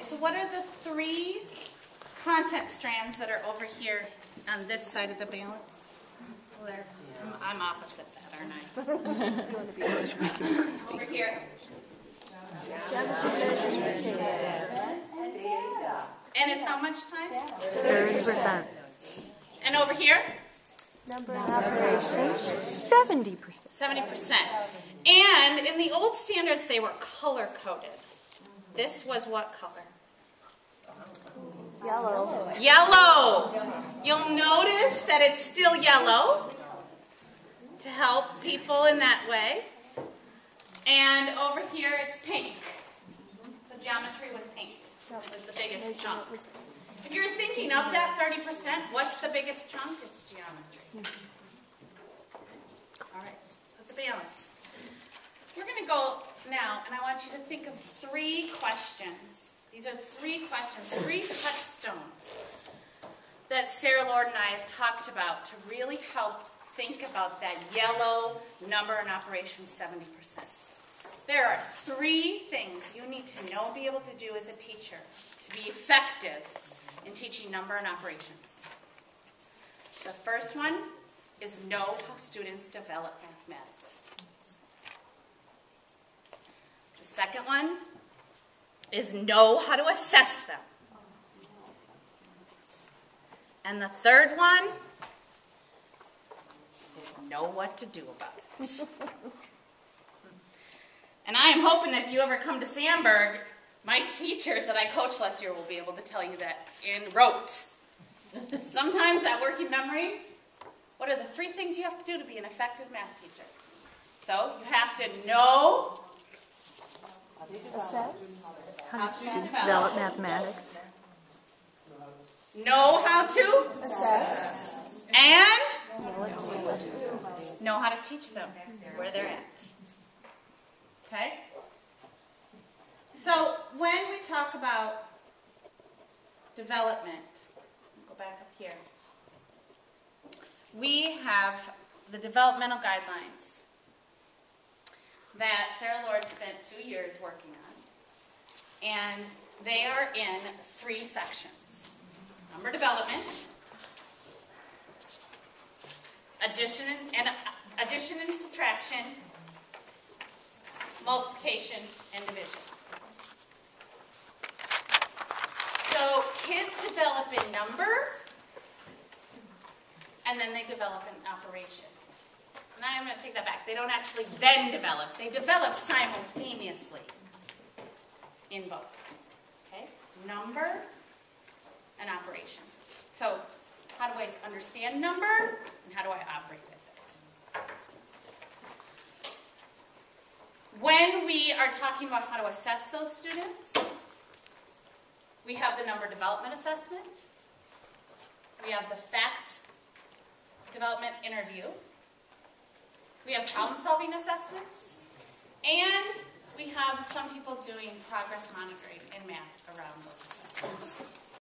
So what are the three content strands that are over here on this side of the balance? There. I'm opposite that, aren't I? You want to be Over here. geometry, measurement, data. And it's how much time? 30%. And over here? Number and operations. 70%. 70%. And in the old standards, they were color-coded. This was what color? Yellow. Yellow. You'll notice that it's still yellow to help people in that way. And over here, it's pink. The geometry was pink. It was the biggest chunk. If you're thinking of that 30%, what's the biggest chunk? It's geometry. All right, so it's a balance. We're going to go now, and I want you to think of three questions. These are three questions, three touchstones that Sarah Lord and I have talked about to really help think about that yellow number and operation 70%. There are three things you need to know, be able to do as a teacher to be effective in teaching number and operations. The first one is know how students develop mathematically. The second one is know how to assess them. And the third one is know what to do about it. And I am hoping if you ever come to Sandburg, my teachers that I coached last year will be able to tell you that in rote. Sometimes that working memory, what are the three things you have to do to be an effective math teacher? So you have to know Assess. How to develop mathematics. know how to Assess. and Know what to do with. know how to teach them where they're at. Okay? So when we talk about development, go back up here. We have the developmental guidelines that Sarah Lord spent 2 years working on. And they are in three sections. Number development, addition and subtraction, multiplication and division. So kids develop in number, and then they develop in operation. And I'm going to take that back. They don't actually then develop. They develop simultaneously in both. Okay? Number and operation. So how do I understand number, and how do I operate with it? When we are talking about how to assess those students, we have the number development assessment. We have the fact development interview. We have problem-solving assessments. And we have some people doing progress monitoring in math around those assessments.